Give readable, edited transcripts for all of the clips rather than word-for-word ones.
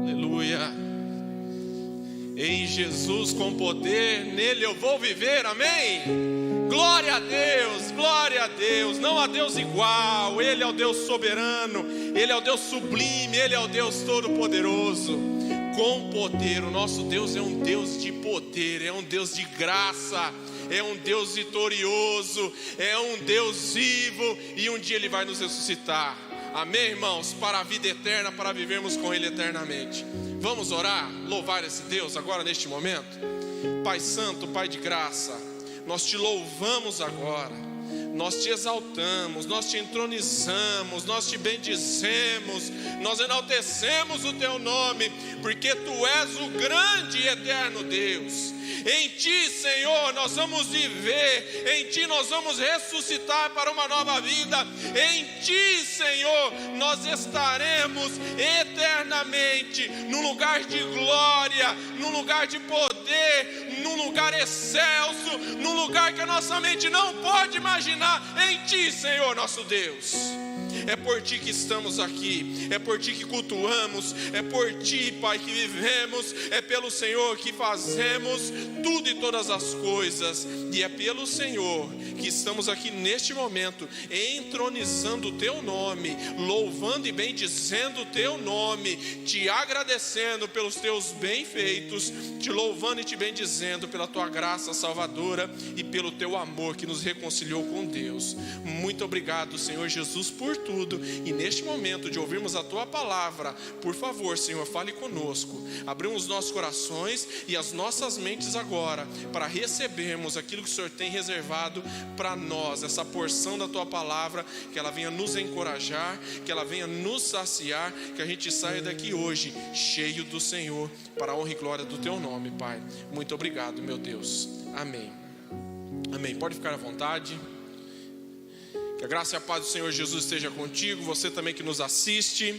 Aleluia. Em Jesus com poder, nele eu vou viver, amém? Glória a Deus, glória a Deus. Não há Deus igual, Ele é o Deus soberano, Ele é o Deus sublime, Ele é o Deus todo-poderoso. Com poder, o nosso Deus é um Deus de poder, é um Deus de graça, é um Deus vitorioso, é um Deus vivo, e um dia Ele vai nos ressuscitar, amém, irmãos? Para a vida eterna, para vivermos com Ele eternamente. Vamos orar, louvar esse Deus agora neste momento? Pai santo, Pai de graça, nós te louvamos agora, nós te exaltamos, nós te entronizamos, nós te bendizemos, nós enaltecemos o teu nome, porque tu és o grande e eterno Deus. Em ti, Senhor, nós vamos viver, em ti nós vamos ressuscitar para uma nova vida, em ti, Senhor, nós estaremos eternamente num lugar de glória, num lugar de poder, num lugar excelso, num lugar que a nossa mente não pode imaginar. Em ti, Senhor, nosso Deus. É por ti que estamos aqui, é por ti que cultuamos, é por ti, Pai, que vivemos, é pelo Senhor que fazemos tudo e todas as coisas, e é pelo Senhor que estamos aqui neste momento, entronizando o teu nome, louvando e bendizendo o teu nome, te agradecendo pelos teus bem-feitos, te louvando e te bendizendo pela tua graça salvadora e pelo teu amor que nos reconciliou com Deus. Muito obrigado, Senhor Jesus, por tudo. E neste momento de ouvirmos a tua palavra, por favor, Senhor, fale conosco. Abrimos os nossos corações e as nossas mentes agora para recebermos aquilo que o Senhor tem reservado para nós, essa porção da tua palavra, que ela venha nos encorajar, que ela venha nos saciar, que a gente saia daqui hoje cheio do Senhor, para a honra e glória do teu nome, Pai. Muito obrigado, meu Deus. Amém. Amém. Pode ficar à vontade. Que a graça e a paz do Senhor Jesus esteja contigo, você também que nos assiste.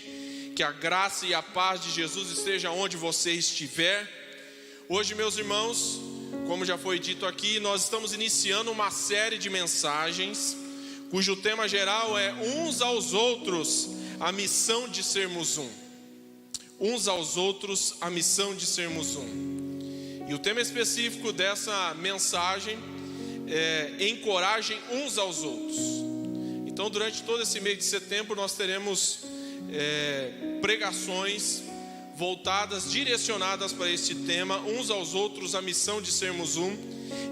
Que a graça e a paz de Jesus esteja onde você estiver. Hoje, meus irmãos, como já foi dito aqui, nós estamos iniciando uma série de mensagens, cujo tema geral é uns aos outros, a missão de sermos um. Uns aos outros, a missão de sermos um. E o tema específico dessa mensagem é encorajem uns aos outros. Então, durante todo esse mês de setembro, nós teremos pregações voltadas, direcionadas para este tema, uns aos outros, a missão de sermos um.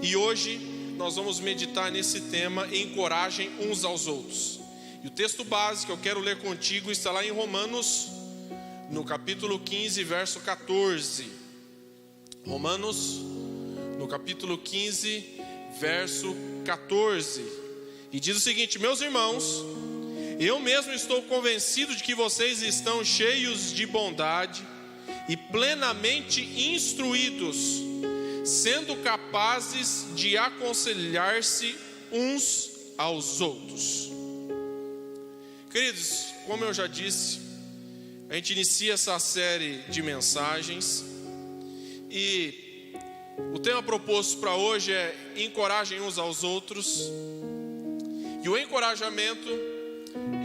E hoje nós vamos meditar nesse tema, encorajem uns aos outros. E o texto base que eu quero ler contigo está lá em Romanos, no capítulo 15, verso 14. Romanos, no capítulo 15, verso 14. E diz o seguinte: meus irmãos, eu mesmo estou convencido de que vocês estão cheios de bondade e plenamente instruídos, sendo capazes de aconselhar-se uns aos outros. Queridos, como eu já disse, a gente inicia essa série de mensagens e o tema proposto para hoje é encorajem uns aos outros. E o encorajamento,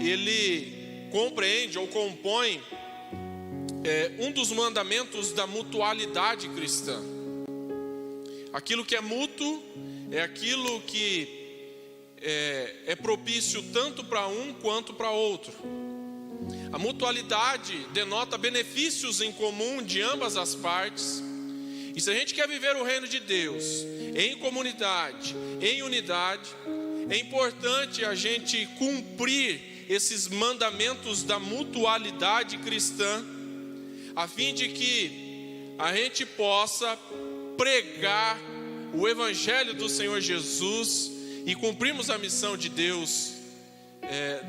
ele compreende ou compõe um dos mandamentos da mutualidade cristã. Aquilo que é mútuo é aquilo que é propício tanto para um quanto para outro. A mutualidade denota benefícios em comum de ambas as partes. E se a gente quer viver o reino de Deus em comunidade, em unidade, é importante a gente cumprir esses mandamentos da mutualidade cristã, a fim de que a gente possa pregar o evangelho do Senhor Jesus e cumprirmos a missão de Deus,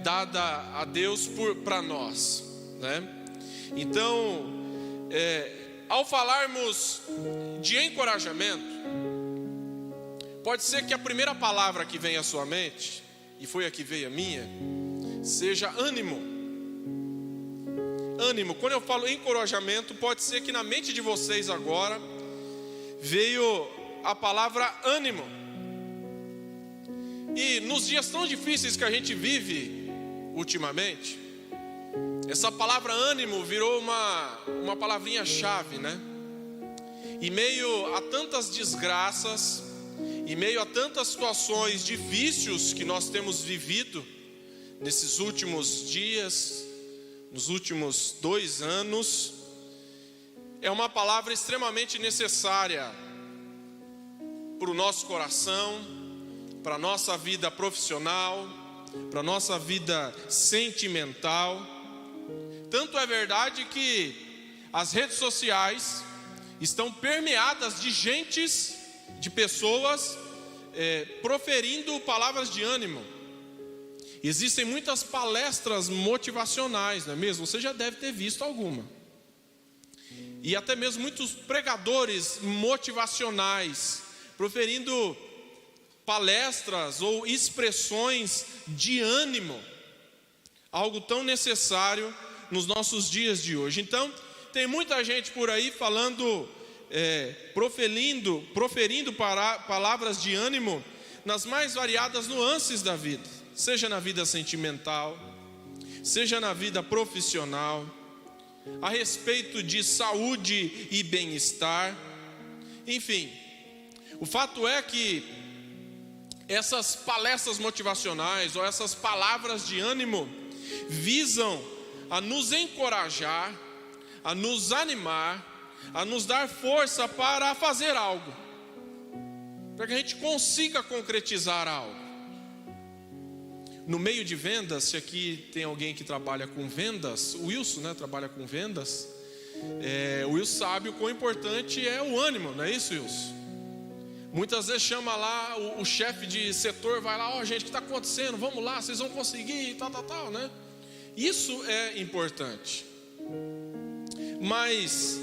dada a Deus para nós, né? Então, ao falarmos de encorajamento, pode ser que a primeira palavra que vem à sua mente, e foi a que veio a minha, seja ânimo. Ânimo. Quando eu falo encorajamento, pode ser que na mente de vocês agora veio a palavra ânimo. E nos dias tão difíceis que a gente vive ultimamente, Essa palavra ânimo virou uma palavrinha-chave, né? Em meio a tantas desgraças, em meio a tantas situações difíceis que nós temos vivido nesses últimos dias, nos últimos 2 anos, é uma palavra extremamente necessária para o nosso coração, para a nossa vida profissional, para a nossa vida sentimental. Tanto é verdade que as redes sociais estão permeadas de pessoas proferindo palavras de ânimo. Existem muitas palestras motivacionais, não é mesmo? Você já deve ter visto alguma. E até mesmo muitos pregadores motivacionais proferindo palestras ou expressões de ânimo, algo tão necessário nos nossos dias de hoje. Então, tem muita gente por aí falando, proferindo palavras de ânimo nas mais variadas nuances da vida, seja na vida sentimental, seja na vida profissional, a respeito de saúde e bem-estar, enfim. O fato é que essas palestras motivacionais ou essas palavras de ânimo visam a nos encorajar, a nos animar, a nos dar força para fazer algo, para que a gente consiga concretizar algo. No meio de vendas, se aqui tem alguém que trabalha com vendas, o Wilson, né, trabalha com vendas, o Wilson sabe o quão importante é o ânimo, não é isso, Wilson? Muitas vezes chama lá o chefe de setor, vai lá, gente, o que está acontecendo? Vamos lá, vocês vão conseguir, tal, né? Isso é importante. Mas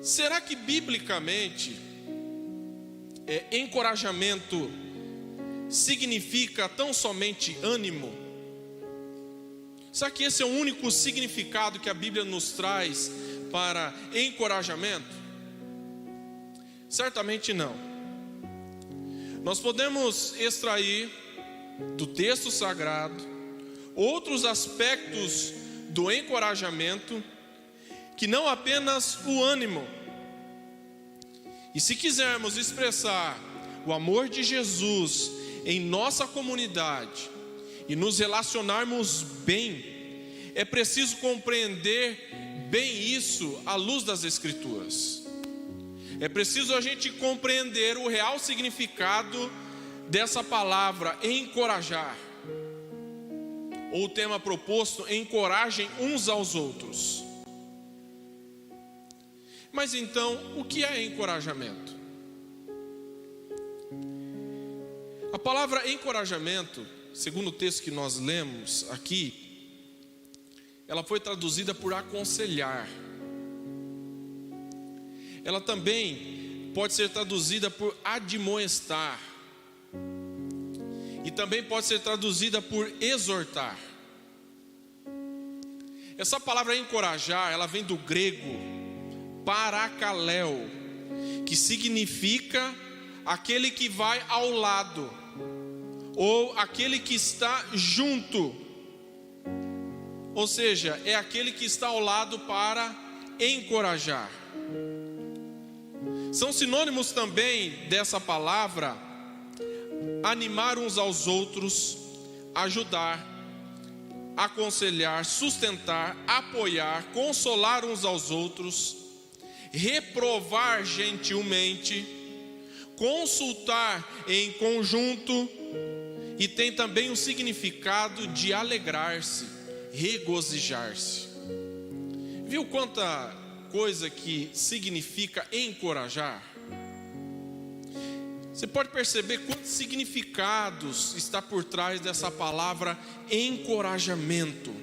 será que biblicamente encorajamento significa tão somente ânimo? Será que esse é o único significado que a Bíblia nos traz para encorajamento? Certamente não. Nós podemos extrair do texto sagrado outros aspectos do encorajamento, que não apenas o ânimo. E se quisermos expressar o amor de Jesus em nossa comunidade e nos relacionarmos bem, é preciso compreender bem isso à luz das Escrituras. É preciso a gente compreender o real significado dessa palavra, encorajar. Ou o tema proposto, encorajem uns aos outros. Mas então, o que é encorajamento? A palavra encorajamento, segundo o texto que nós lemos aqui, ela foi traduzida por aconselhar. Ela também pode ser traduzida por admoestar. E também pode ser traduzida por exortar. Essa palavra encorajar, ela vem do grego parakaleo, que significa aquele que vai ao lado, ou aquele que está junto. Ou seja, é aquele que está ao lado para encorajar. São sinônimos também dessa palavra: animar uns aos outros, ajudar, aconselhar, sustentar, apoiar, consolar uns aos outros, reprovar gentilmente, consultar em conjunto, e tem também o significado de alegrar-se, regozijar-se. Viu quanta coisa que significa encorajar? Você pode perceber quantos significados está por trás dessa palavra encorajamento,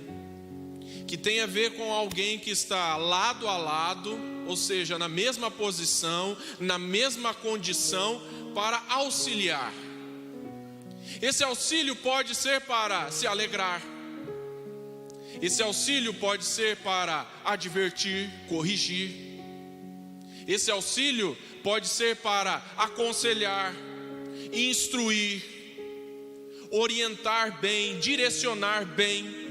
que tem a ver com alguém que está lado a lado, ou seja, na mesma posição, na mesma condição, para auxiliar. Esse auxílio pode ser para se alegrar, esse auxílio pode ser para advertir, corrigir, esse auxílio pode ser para aconselhar, instruir, orientar bem, direcionar bem.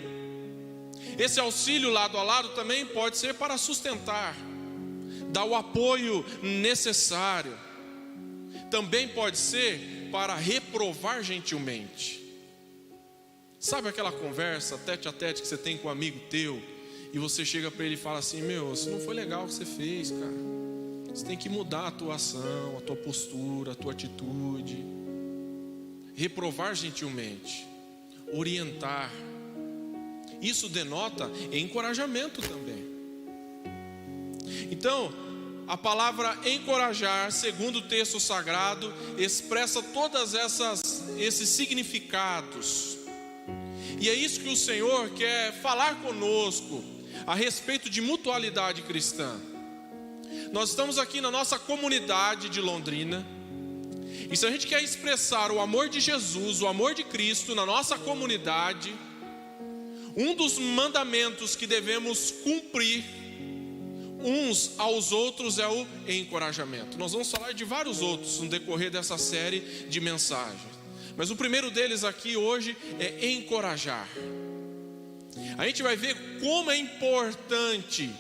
Esse auxílio lado a lado também pode ser para sustentar, dar o apoio necessário. Também pode ser para reprovar gentilmente. Sabe aquela conversa tete a tete que você tem com um amigo teu, e você chega para ele e fala assim: meu, isso não foi legal o que você fez, cara. Você tem que mudar a tua ação, a tua postura, a tua atitude. Reprovar gentilmente, orientar. Isso denota encorajamento também. Então, a palavra encorajar, segundo o texto sagrado, expressa todas esses significados. E é isso que o Senhor quer falar conosco a respeito de mutualidade cristã. Nós estamos aqui na nossa comunidade de Londrina, e se a gente quer expressar o amor de Jesus, o amor de Cristo na nossa comunidade, um dos mandamentos que devemos cumprir uns aos outros é o encorajamento. Nós vamos falar de vários outros no decorrer dessa série de mensagens, mas o primeiro deles aqui hoje é encorajar. A gente vai ver como é importante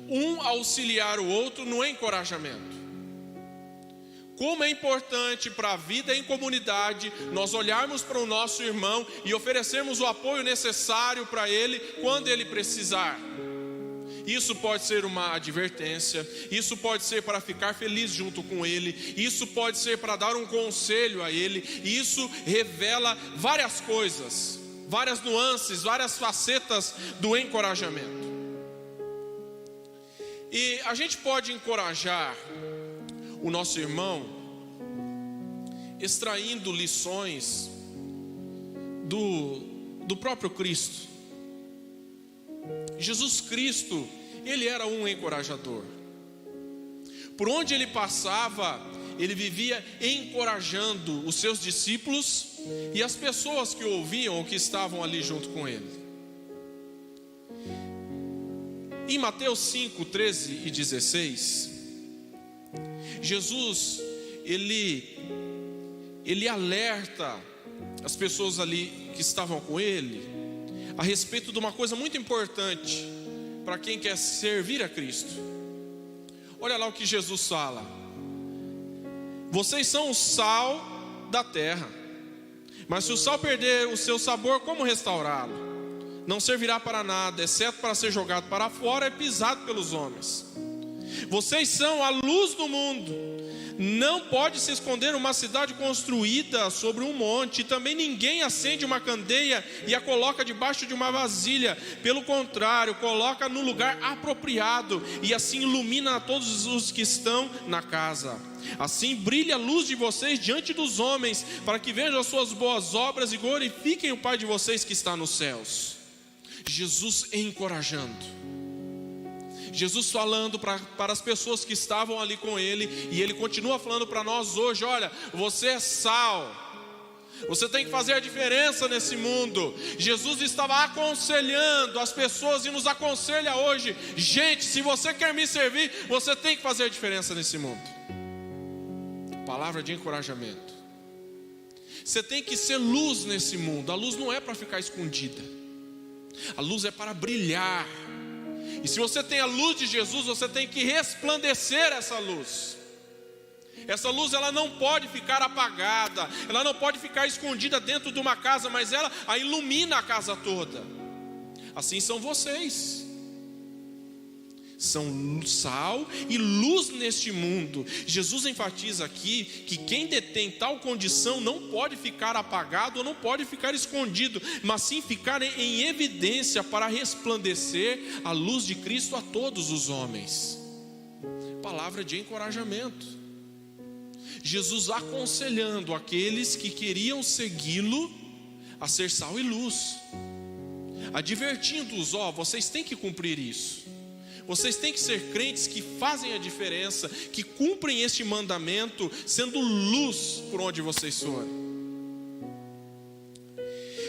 um auxiliar o outro no encorajamento. Como é importante para a vida em comunidade nós olharmos para o nosso irmão e oferecermos o apoio necessário para ele quando ele precisar. Isso pode ser uma advertência, isso pode ser para ficar feliz junto com ele, isso pode ser para dar um conselho a ele. Isso revela várias coisas, várias nuances, várias facetas do encorajamento. E a gente pode encorajar o nosso irmão extraindo lições do próprio Cristo. Jesus Cristo, ele era um encorajador. Por onde ele passava, ele vivia encorajando os seus discípulos e as pessoas que o ouviam ou que estavam ali junto com ele. Em Mateus 5, 13 e 16, Jesus, ele alerta as pessoas ali que estavam com ele a respeito de uma coisa muito importante para quem quer servir a Cristo. Olha lá o que Jesus fala: vocês são o sal da terra, mas se o sal perder o seu sabor, como restaurá-lo? Não servirá para nada, exceto para ser jogado para fora e pisado pelos homens. Vocês são a luz do mundo. Não pode se esconder uma cidade construída sobre um monte. Também ninguém acende uma candeia e a coloca debaixo de uma vasilha. Pelo contrário, coloca no lugar apropriado, e assim ilumina a todos os que estão na casa. Assim brilha a luz de vocês diante dos homens, para que vejam as suas boas obras e glorifiquem o Pai de vocês que está nos céus. Jesus encorajando, Jesus falando para as pessoas que estavam ali com ele, e ele continua falando para nós hoje: olha, você é sal, você tem que fazer a diferença nesse mundo. Jesus estava aconselhando as pessoas e nos aconselha hoje: gente, se você quer me servir, você tem que fazer a diferença nesse mundo. Palavra de encorajamento. Você tem que ser luz nesse mundo. A luz não é para ficar escondida, a luz é para brilhar. E se você tem a luz de Jesus, você tem que resplandecer essa luz. Essa luz, ela não pode ficar apagada, ela não pode ficar escondida dentro de uma casa, mas ela a ilumina a casa toda. Assim são vocês. São sal e luz neste mundo. Jesus enfatiza aqui que quem detém tal condição não pode ficar apagado ou não pode ficar escondido, mas sim ficar em evidência para resplandecer a luz de Cristo a todos os homens. Palavra de encorajamento. Jesus aconselhando aqueles que queriam segui-lo a ser sal e luz, advertindo-os: vocês têm que cumprir isso. Vocês têm que ser crentes que fazem a diferença, que cumprem este mandamento, sendo luz por onde vocês forem.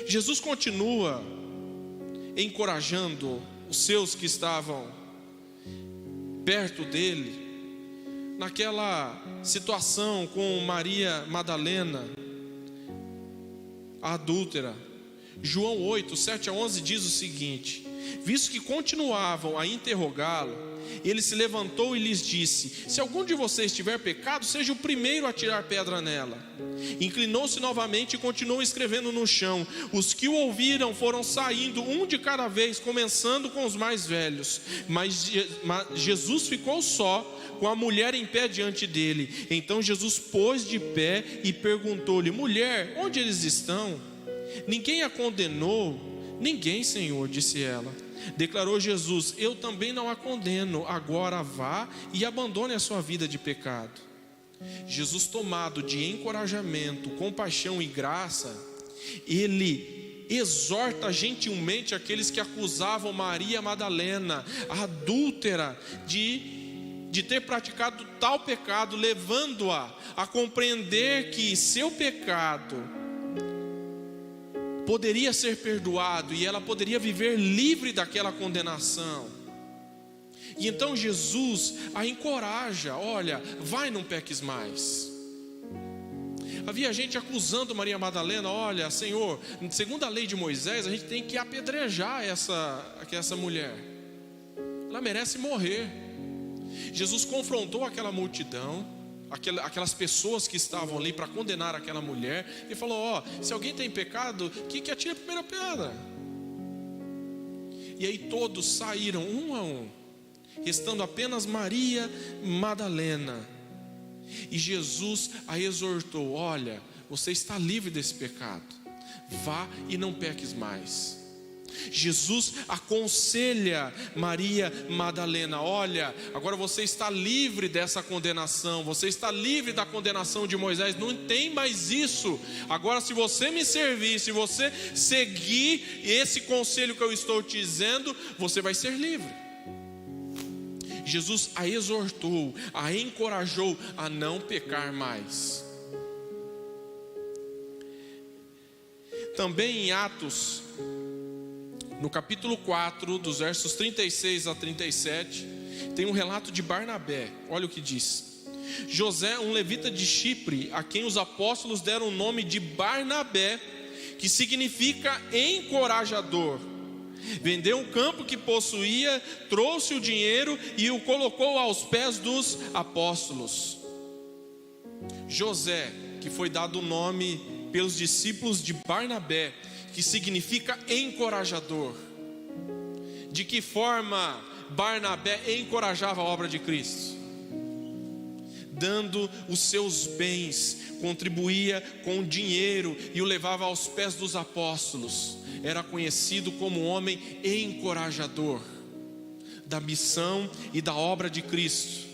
Jesus continua encorajando os seus que estavam perto dele, naquela situação com Maria Madalena, a adúltera. João 8, 7 a 11 diz o seguinte: Visto que continuavam a interrogá-lo, ele se levantou e lhes disse: se algum de vocês tiver pecado, seja o primeiro a tirar pedra nela. Inclinou-se novamente e continuou escrevendo no chão. Os que o ouviram foram saindo, um de cada vez, começando com os mais velhos. Mas Jesus ficou só, com a mulher em pé diante dele. Então Jesus pôs de pé e perguntou-lhe: mulher, onde eles estão? Ninguém a condenou? Ninguém, Senhor, disse ela. Declarou Jesus: eu também não a condeno. Agora vá e abandone a sua vida de pecado. Jesus, tomado de encorajamento, compaixão e graça, ele exorta gentilmente aqueles que acusavam Maria Madalena, a adúltera, de ter praticado tal pecado, levando-a a compreender que seu pecado poderia ser perdoado e ela poderia viver livre daquela condenação. E então Jesus a encoraja: olha, vai, não peques mais. Havia gente acusando Maria Madalena: olha, Senhor, segundo a lei de Moisés, a gente tem que apedrejar essa mulher, ela merece morrer. Jesus confrontou aquela multidão, aquelas pessoas que estavam ali para condenar aquela mulher, e falou: se alguém tem pecado, que atire a primeira pedra. E aí todos saíram, um a um, restando apenas Maria Madalena. E Jesus a exortou: olha, você está livre desse pecado, vá e não peques mais. Jesus aconselha Maria Madalena: olha, agora você está livre dessa condenação, você está livre da condenação de Moisés, não tem mais isso. Agora, se você me servir, se você seguir esse conselho que eu estou te dizendo, você vai ser livre. Jesus a exortou, a encorajou a não pecar mais. Também em Atos, no capítulo 4, dos versos 36 a 37, tem um relato de Barnabé. Olha o que diz: José, um levita de Chipre, a quem os apóstolos deram o nome de Barnabé, que significa encorajador, vendeu um campo que possuía, trouxe o dinheiro e o colocou aos pés dos apóstolos. José, que foi dado o nome pelos discípulos de Barnabé, que significa encorajador. De que forma Barnabé encorajava a obra de Cristo? Dando os seus bens, contribuía com dinheiro e o levava aos pés dos apóstolos. Era conhecido como um homem encorajador da missão e da obra de Cristo.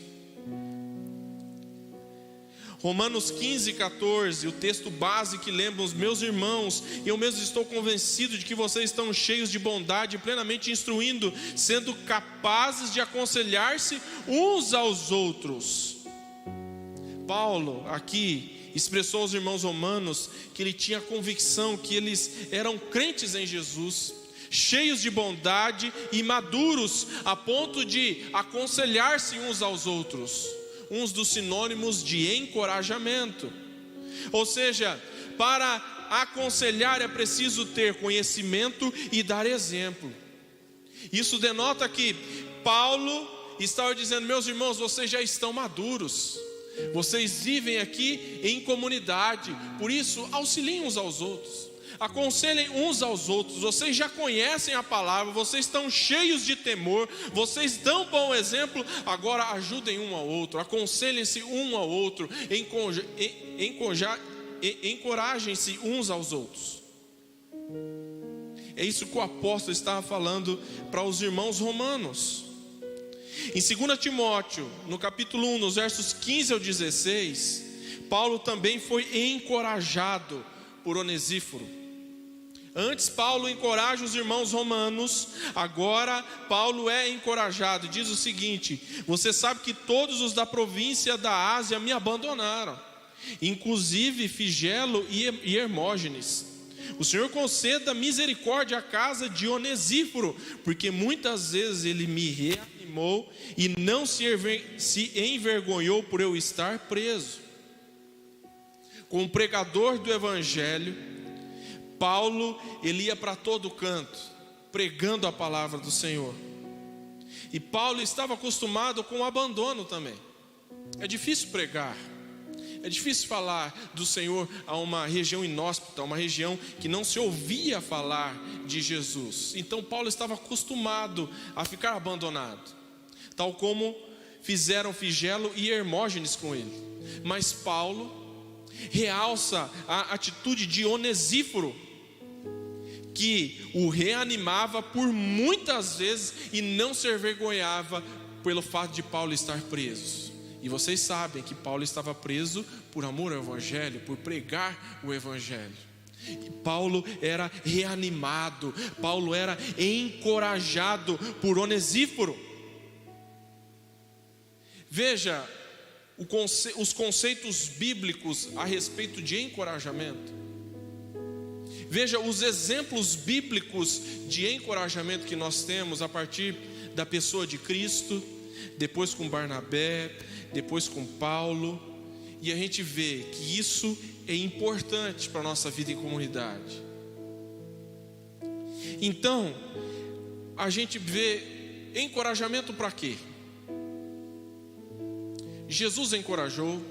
Romanos 15, 14, o texto base que lembram os meus irmãos: eu mesmo estou convencido de que vocês estão cheios de bondade, plenamente instruindo, sendo capazes de aconselhar-se uns aos outros. Paulo aqui expressou aos irmãos romanos que ele tinha convicção que eles eram crentes em Jesus, cheios de bondade e maduros a ponto de aconselhar-se uns aos outros. Uns dos sinônimos de encorajamento. Ou seja, para aconselhar é preciso ter conhecimento e dar exemplo. Isso denota que Paulo estava dizendo: meus irmãos, vocês já estão maduros, vocês vivem aqui em comunidade, por isso auxiliem uns aos outros, aconselhem uns aos outros. Vocês já conhecem a palavra, vocês estão cheios de temor, vocês dão bom exemplo. Agora ajudem um ao outro, aconselhem-se um ao outro, encorajem-se uns aos outros. É isso que o apóstolo estava falando para os irmãos romanos. Em 2 Timóteo, no capítulo 1, nos versos 15 ao 16, Paulo também foi encorajado por Onesíforo. Antes Paulo encoraja os irmãos romanos, agora Paulo é encorajado. Diz o seguinte: você sabe que todos os da província da Ásia me abandonaram, inclusive Figelo e Hermógenes. O Senhor conceda misericórdia à casa de Onesíforo, porque muitas vezes ele me reanimou e não se envergonhou por eu estar preso. Como pregador do evangelho, Paulo, ele ia para todo canto, pregando a palavra do Senhor. E Paulo estava acostumado com o abandono também. É difícil pregar, é difícil falar do Senhor a uma região inóspita, uma região que não se ouvia falar de Jesus. Então Paulo estava acostumado a ficar abandonado, tal como fizeram Figelo e Hermógenes com ele. Mas Paulo realça a atitude de Onesíforo, que o reanimava por muitas vezes e não se envergonhava pelo fato de Paulo estar preso. E vocês sabem que Paulo estava preso por amor ao Evangelho, por pregar o Evangelho. E Paulo era reanimado, Paulo era encorajado por Onesíforo. Veja os conceitos bíblicos a respeito de encorajamento. Veja os exemplos bíblicos de encorajamento que nós temos a partir da pessoa de Cristo, depois com Barnabé, depois com Paulo, e a gente vê que isso é importante para a nossa vida em comunidade. Então, a gente vê encorajamento para quê? Jesus encorajou,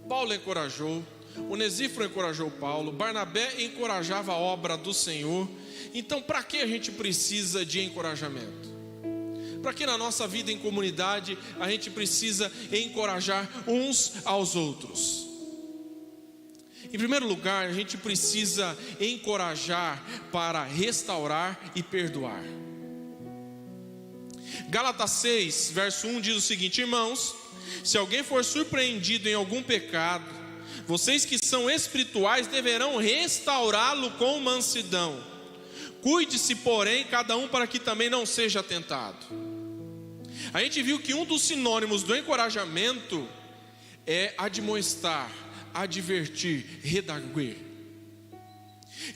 Paulo encorajou, Onesíforo encorajou Paulo, Barnabé encorajava a obra do Senhor. Então, para que a gente precisa de encorajamento? Para que na nossa vida em comunidade a gente precisa encorajar uns aos outros? Em primeiro lugar, a gente precisa encorajar para restaurar e perdoar. Gálatas 6, verso 1 diz o seguinte: irmãos, se alguém for surpreendido em algum pecado, vocês que são espirituais deverão restaurá-lo com mansidão. Cuide-se, porém, cada um para que também não seja tentado. A gente viu que um dos sinônimos do encorajamento é admoestar, advertir, redarguir.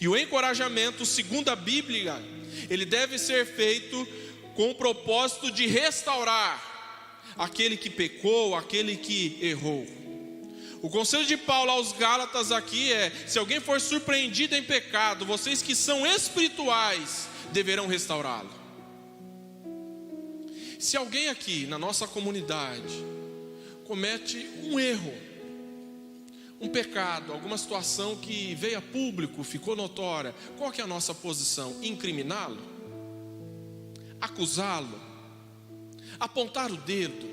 E o encorajamento, segundo a Bíblia, ele deve ser feito com o propósito de restaurar aquele que pecou, aquele que errou. O conselho de Paulo aos Gálatas aqui é: se alguém for surpreendido em pecado, vocês que são espirituais deverão restaurá-lo. Se alguém aqui na nossa comunidade comete um erro, um pecado, alguma situação que veio a público, ficou notória, qual que é a nossa posição? Incriminá-lo? Acusá-lo? Apontar o dedo?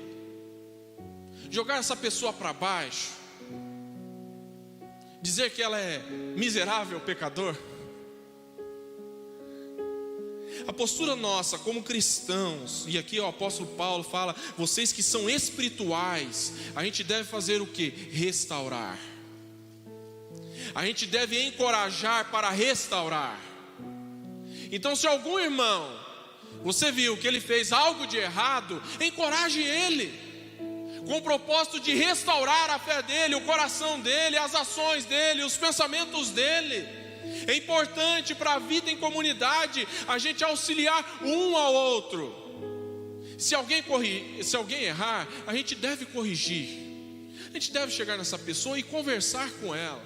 Jogar essa pessoa para baixo? Dizer que ela é miserável, pecador? A postura nossa como cristãos, e aqui o apóstolo Paulo fala, vocês que são espirituais, a gente deve fazer o que? Restaurar. A gente deve encorajar para restaurar. Então, se algum irmão, você viu que ele fez algo de errado, encoraje ele, com o propósito de restaurar a fé dele, o coração dele, as ações dele, os pensamentos dele. É importante para a vida em comunidade a gente auxiliar um ao outro. Se alguém errar, a gente deve corrigir. A gente deve chegar nessa pessoa e conversar com ela,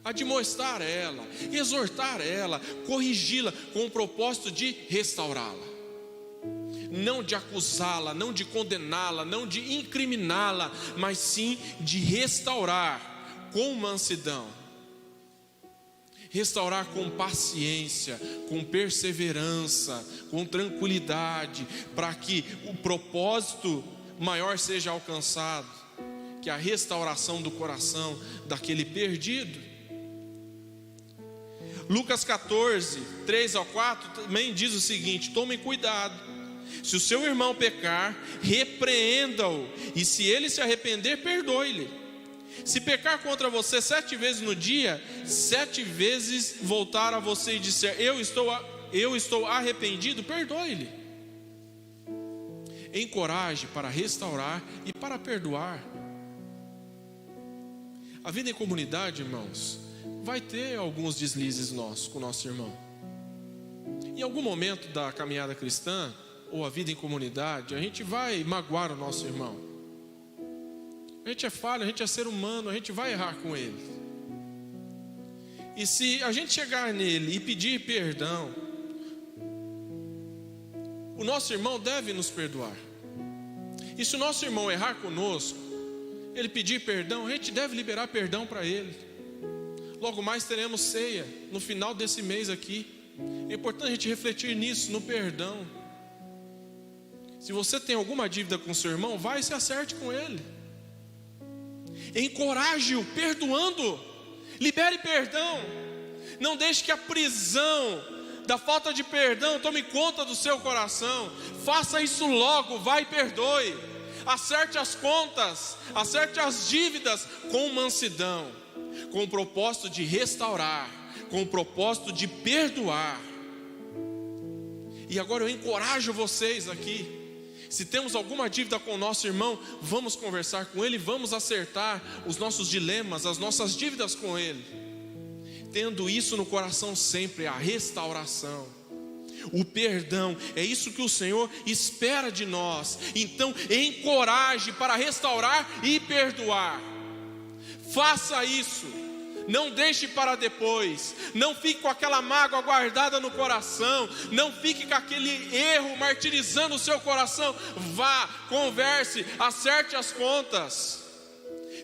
admoestar ela, exortar ela, corrigi-la com o propósito de restaurá-la. Não de acusá-la, não de condená-la, não de incriminá-la, mas sim de restaurar com mansidão. Restaurar com paciência, com perseverança, com tranquilidade, para que o propósito maior seja alcançado, que é a restauração do coração daquele perdido. Lucas 14, 3-4 também diz o seguinte: tomem cuidado. Se o seu irmão pecar, repreenda-o, e se ele se arrepender, perdoe-lhe. Se pecar contra você 7 vezes no dia, 7 vezes voltar a você e disser, eu estou arrependido, perdoe-lhe. Encoraje para restaurar e para perdoar. A vida em comunidade, irmãos, vai ter alguns deslizes nossos com o nosso irmão. Em algum momento da caminhada cristã, ou a vida em comunidade, a gente vai magoar o nosso irmão. A gente é falho, a gente é ser humano, a gente vai errar com ele. E se a gente chegar nele e pedir perdão, o nosso irmão deve nos perdoar. E se o nosso irmão errar conosco, ele pedir perdão, a gente deve liberar perdão para ele. Logo mais teremos ceia no final desse mês aqui. É importante a gente refletir nisso, no perdão. Se você tem alguma dívida com seu irmão, vai e se acerte com ele. Encoraje-o, perdoando. Libere perdão. Não deixe que a prisão da falta de perdão tome conta do seu coração. Faça isso logo, vai e perdoe. Acerte as contas, acerte as dívidas com mansidão, com o propósito de restaurar, com o propósito de perdoar. E agora eu encorajo vocês aqui, se temos alguma dívida com o nosso irmão, vamos conversar com ele, vamos acertar os nossos dilemas, as nossas dívidas com ele, tendo isso no coração sempre, a restauração, o perdão. É isso que o Senhor espera de nós. Então encoraje para restaurar e perdoar. Faça isso, não deixe para depois. Não fique com aquela mágoa guardada no coração. Não fique com aquele erro martirizando o seu coração. Vá, converse, acerte as contas.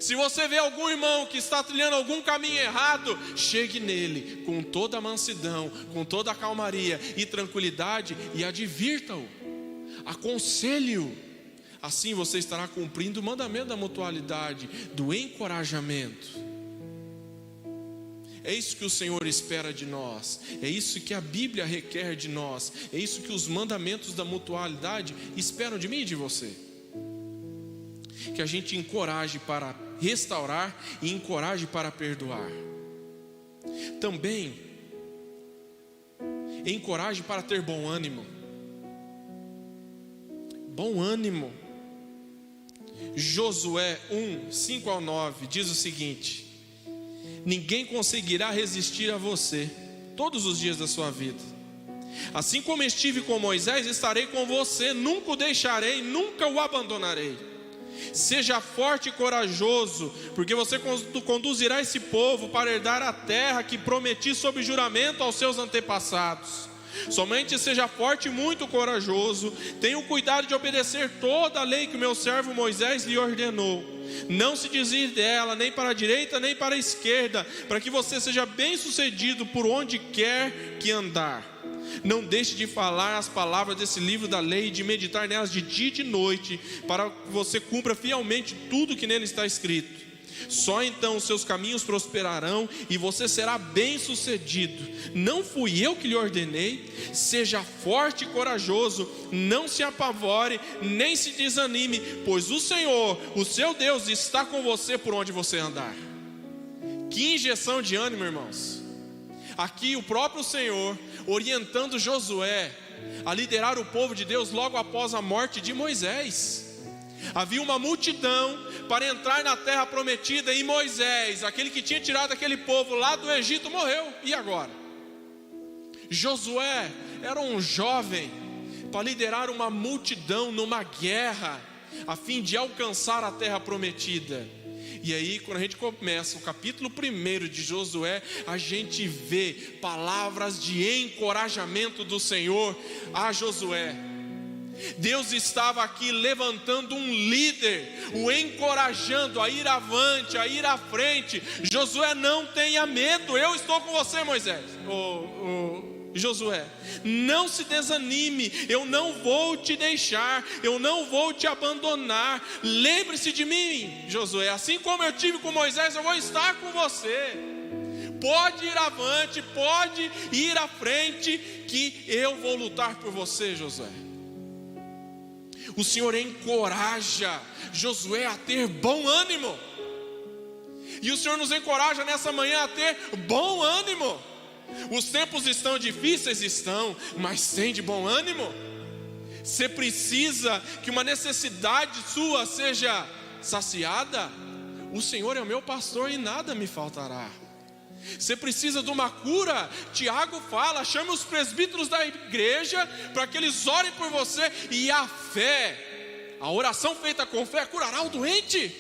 Se você vê algum irmão que está trilhando algum caminho errado, chegue nele com toda a mansidão, com toda a calmaria e tranquilidade e advirta-o, aconselhe-o. Assim você estará cumprindo o mandamento da mutualidade, do encorajamento. É isso que o Senhor espera de nós, é isso que a Bíblia requer de nós, é isso que os mandamentos da mutualidade esperam de mim e de você. Que a gente encoraje para restaurar e encoraje para perdoar. Também encoraje para ter bom ânimo. Bom ânimo. Josué 1, 5 ao 9 diz o seguinte: ninguém conseguirá resistir a você todos os dias da sua vida. Assim como estive com Moisés, estarei com você, nunca o deixarei, nunca o abandonarei. Seja forte e corajoso, porque você conduzirá esse povo para herdar a terra que prometi sob juramento aos seus antepassados. Somente seja forte e muito corajoso. Tenha o cuidado de obedecer toda a lei que o meu servo Moisés lhe ordenou. Não se desvie dela, nem para a direita, nem para a esquerda, para que você seja bem sucedido por onde quer que andar. Não deixe de falar as palavras desse livro da lei e de meditar nelas de dia e de noite, para que você cumpra fielmente tudo que nele está escrito. Só então os seus caminhos prosperarão e você será bem sucedido. Não fui eu que lhe ordenei? Seja forte e corajoso, não se apavore, nem se desanime, pois o Senhor, o seu Deus, está com você por onde você andar. Que injeção de ânimo, irmãos. Aqui o próprio Senhor orientando Josué a liderar o povo de Deus logo após a morte de Moisés. Havia uma multidão para entrar na terra prometida e Moisés, aquele que tinha tirado aquele povo lá do Egito, morreu. E agora? Josué era um jovem para liderar uma multidão numa guerra a fim de alcançar a terra prometida. E aí, quando a gente começa o capítulo 1 de Josué, a gente vê palavras de encorajamento do Senhor a Josué. Deus estava aqui levantando um líder, o encorajando a ir avante, a ir à frente. Josué, não tenha medo, eu estou com você, Moisés. Josué, não se desanime, eu não vou te deixar, eu não vou te abandonar. Lembre-se de mim, Josué, assim como eu tive com Moisés, eu vou estar com você. Pode ir avante, pode ir à frente, que eu vou lutar por você, Josué. O Senhor encoraja Josué a ter bom ânimo, e o Senhor nos encoraja nessa manhã a ter bom ânimo. Os tempos estão difíceis, estão, mas tem de bom ânimo. Você precisa que uma necessidade sua seja saciada. O Senhor é o meu pastor e nada me faltará. Você precisa de uma cura. Tiago fala, chame os presbíteros da igreja para que eles orem por você. E a fé, a oração feita com fé curará o doente.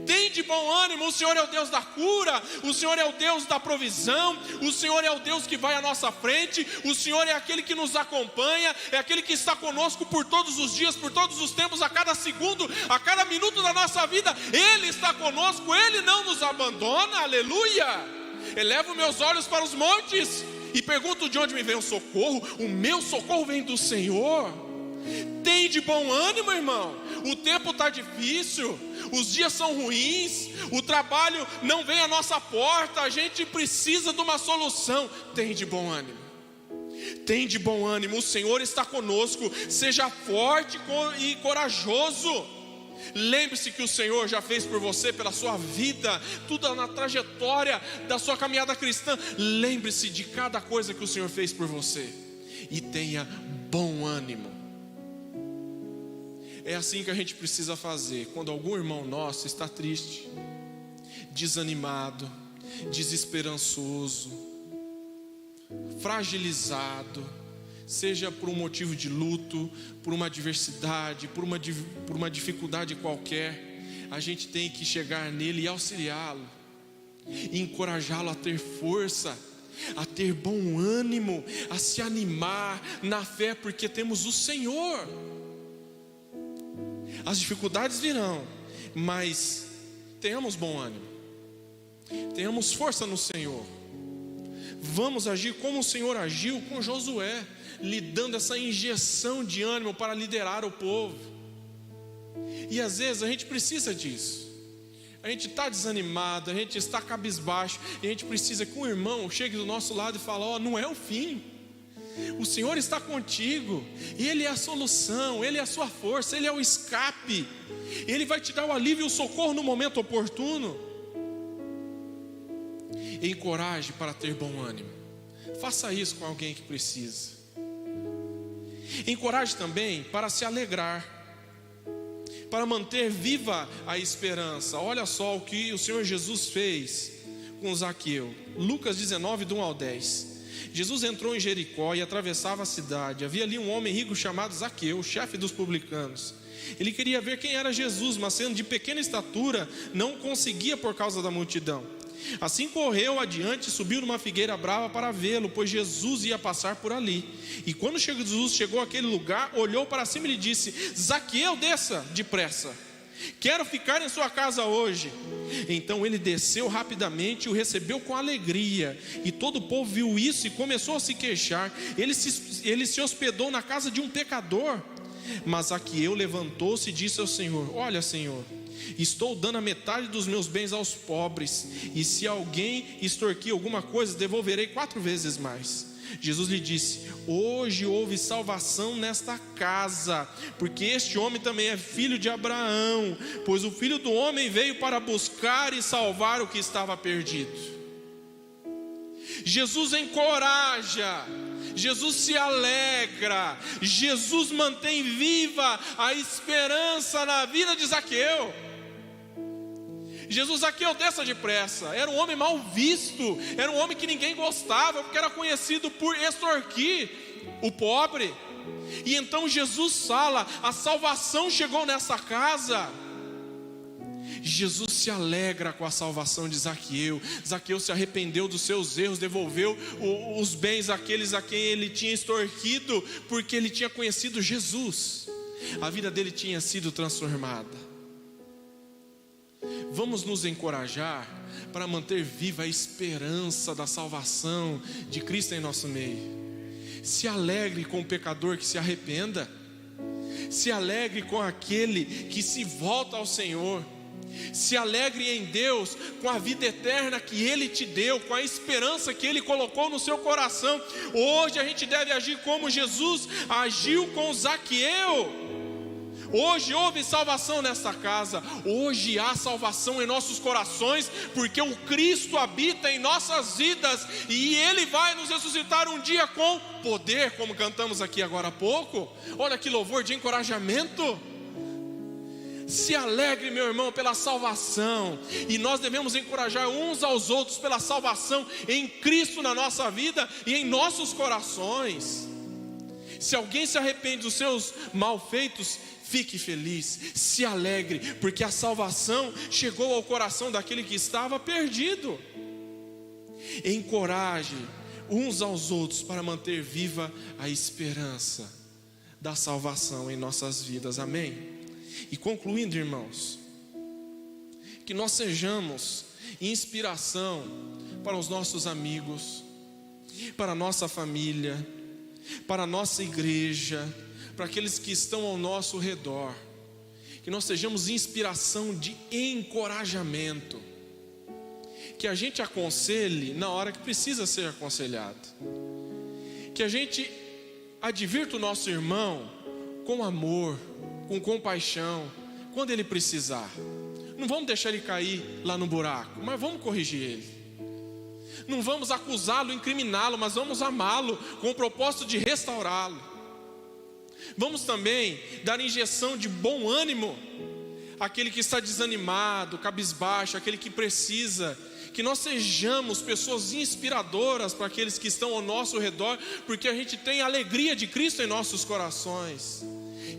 Tem de bom ânimo, o Senhor é o Deus da cura, o Senhor é o Deus da provisão, o Senhor é o Deus que vai à nossa frente, o Senhor é aquele que nos acompanha, é aquele que está conosco por todos os dias, por todos os tempos, a cada segundo, a cada minuto da nossa vida. Ele está conosco, Ele não nos abandona, aleluia. Elevo meus olhos para os montes e pergunto: de onde me vem o socorro? O meu socorro vem do Senhor. Tem de bom ânimo, irmão. O tempo está difícil, os dias são ruins, o trabalho não vem à nossa porta, a gente precisa de uma solução. Tem de bom ânimo. Tem de bom ânimo, o Senhor está conosco. Seja forte e corajoso. Lembre-se que o Senhor já fez por você, pela sua vida, tudo na trajetória da sua caminhada cristã. Lembre-se de cada coisa que o Senhor fez por você e tenha bom ânimo. É assim que a gente precisa fazer quando algum irmão nosso está triste, desanimado, desesperançoso, fragilizado, seja por um motivo de luto, por uma adversidade, por uma dificuldade qualquer. A gente tem que chegar nele e auxiliá-lo, e encorajá-lo a ter força, a ter bom ânimo, a se animar na fé, porque temos o Senhor. As dificuldades virão, mas tenhamos bom ânimo, tenhamos força no Senhor. Vamos agir como o Senhor agiu com Josué, lhe dando essa injeção de ânimo para liderar o povo. E às vezes a gente precisa disso. A gente está desanimado, a gente está cabisbaixo, e a gente precisa que um irmão chegue do nosso lado e fale: ó, não é o fim. O Senhor está contigo, Ele é a solução, Ele é a sua força, Ele é o escape, Ele vai te dar o alívio e o socorro no momento oportuno. Encoraje para ter bom ânimo. Faça isso com alguém que precisa. Encoraje também para se alegrar, para manter viva a esperança. Olha só o que o Senhor Jesus fez com Zaqueu. Lucas 19, do 1 ao 10. Jesus entrou em Jericó e atravessava a cidade. Havia ali um homem rico chamado Zaqueu, chefe dos publicanos. Ele queria ver quem era Jesus, mas sendo de pequena estatura, não conseguia por causa da multidão. Assim correu adiante e subiu numa figueira brava para vê-lo, pois Jesus ia passar por ali. E quando Jesus chegou àquele lugar, olhou para cima e lhe disse: Zaqueu, desça depressa, quero ficar em sua casa hoje. Então ele desceu rapidamente e o recebeu com alegria. E todo o povo viu isso e começou a se queixar. Ele se hospedou na casa de um pecador. Mas Zaqueu levantou-se e disse ao Senhor: olha, Senhor, estou dando a metade dos meus bens aos pobres, e se alguém extorquir alguma coisa, devolverei 4 vezes mais. Jesus lhe disse: hoje houve salvação nesta casa, porque este homem também é filho de Abraão, pois o Filho do Homem veio para buscar e salvar o que estava perdido. Jesus encoraja, Jesus se alegra, Jesus mantém viva a esperança na vida de Zaqueu. Jesus: Zaqueu, desça depressa. Era um homem mal visto, era um homem que ninguém gostava, porque era conhecido por extorquir o pobre. E então Jesus fala: a salvação chegou nessa casa. Jesus se alegra com a salvação de Zaqueu. Zaqueu se arrependeu dos seus erros, devolveu os bens àqueles a quem ele tinha extorquido, porque ele tinha conhecido Jesus. A vida dele tinha sido transformada. Vamos nos encorajar para manter viva a esperança da salvação de Cristo em nosso meio. Se alegre com o pecador que se arrependa. Se alegre com aquele que se volta ao Senhor. Se alegre em Deus com a vida eterna que Ele te deu, com a esperança que Ele colocou no seu coração. Hoje a gente deve agir como Jesus agiu com Zaqueu. Hoje houve salvação nesta casa, hoje há salvação em nossos corações, porque o Cristo habita em nossas vidas, e Ele vai nos ressuscitar um dia com poder, como cantamos aqui agora há pouco. Olha que louvor de encorajamento. Se alegre, meu irmão, pela salvação, e nós devemos encorajar uns aos outros pela salvação em Cristo na nossa vida e em nossos corações. Se alguém se arrepende dos seus malfeitos, fique feliz, se alegre, porque a salvação chegou ao coração daquele que estava perdido. Encoraje uns aos outros para manter viva a esperança da salvação em nossas vidas, amém? E concluindo, irmãos, que nós sejamos inspiração para os nossos amigos, para a nossa família, para a nossa igreja, para aqueles que estão ao nosso redor, que nós sejamos inspiração de encorajamento, que a gente aconselhe na hora que precisa ser aconselhado, que a gente advirta o nosso irmão com amor, com compaixão, quando ele precisar. Não vamos deixar ele cair lá no buraco, mas vamos corrigir ele. Não vamos acusá-lo, incriminá-lo, mas vamos amá-lo com o propósito de restaurá-lo. Vamos também dar injeção de bom ânimo àquele que está desanimado, cabisbaixo, aquele que precisa. Que nós sejamos pessoas inspiradoras para aqueles que estão ao nosso redor, porque a gente tem a alegria de Cristo em nossos corações.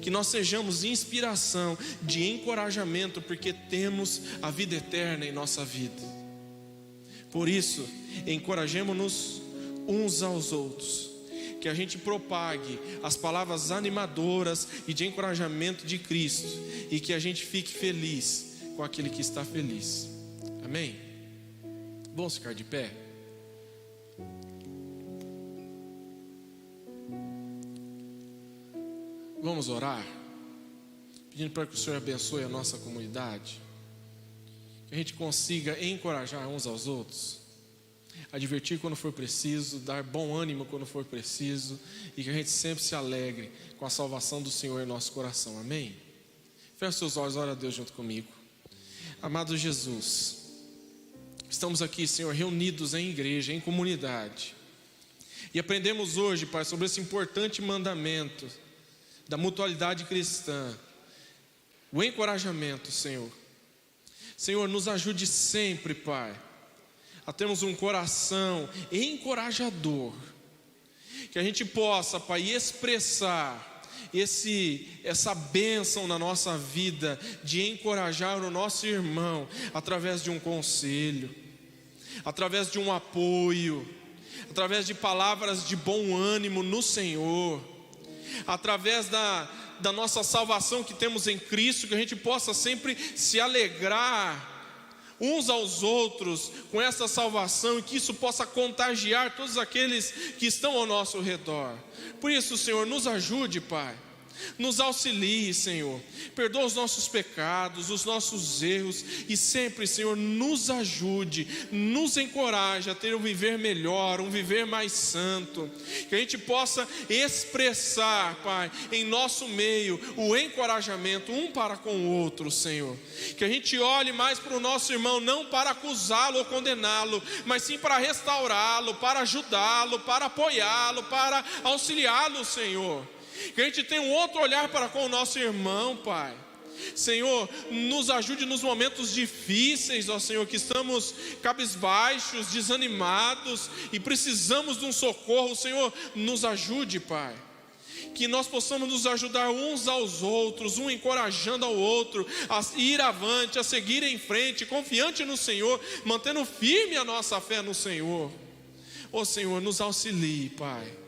Que nós sejamos inspiração de encorajamento, porque temos a vida eterna em nossa vida. Por isso, encorajemo-nos uns aos outros, que a gente propague as palavras animadoras e de encorajamento de Cristo, e que a gente fique feliz com aquele que está feliz. Amém? Vamos ficar de pé? Vamos orar, pedindo para que o Senhor abençoe a nossa comunidade, que a gente consiga encorajar uns aos outros, advertir quando for preciso, dar bom ânimo quando for preciso, e que a gente sempre se alegre com a salvação do Senhor em nosso coração, amém? Feche seus olhos, ora a Deus junto comigo. Amado Jesus, estamos aqui, Senhor, reunidos em igreja, em comunidade, e aprendemos hoje, Pai, sobre esse importante mandamento da mutualidade cristã, o encorajamento, Senhor. Senhor, nos ajude sempre, Pai, a termos um coração encorajador, que a gente possa, Pai, expressar essa bênção na nossa vida, de encorajar o nosso irmão, através de um conselho, através de um apoio, através de palavras de bom ânimo no Senhor, através da nossa salvação que temos em Cristo, que a gente possa sempre se alegrar uns aos outros com essa salvação, e que isso possa contagiar todos aqueles que estão ao nosso redor. Por isso, Senhor, nos ajude, Pai, nos auxilie, Senhor, perdoa os nossos pecados, os nossos erros, e sempre, Senhor, nos ajude, nos encoraje a ter um viver melhor, um viver mais santo, que a gente possa expressar, Pai, em nosso meio, o encorajamento um para com o outro, Senhor, que a gente olhe mais para o nosso irmão, não para acusá-lo ou condená-lo, mas sim para restaurá-lo, para ajudá-lo, para apoiá-lo, para auxiliá-lo, Senhor. Que a gente tenha um outro olhar para com o nosso irmão, Pai. Senhor, nos ajude nos momentos difíceis, ó Senhor, que estamos cabisbaixos, desanimados e precisamos de um socorro. Senhor, nos ajude, Pai. Que nós possamos nos ajudar uns aos outros, um encorajando ao outro a ir avante, a seguir em frente, confiante no Senhor, mantendo firme a nossa fé no Senhor. Ó Senhor, nos auxilie, Pai,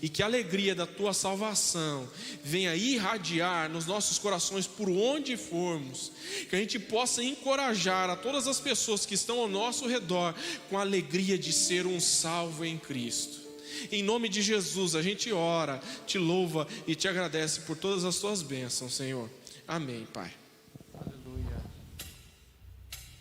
e que a alegria da Tua salvação venha irradiar nos nossos corações por onde formos, que a gente possa encorajar a todas as pessoas que estão ao nosso redor com a alegria de ser um salvo em Cristo. Em nome de Jesus a gente ora, te louva e te agradece por todas as Tuas bênçãos, Senhor. Amém, Pai.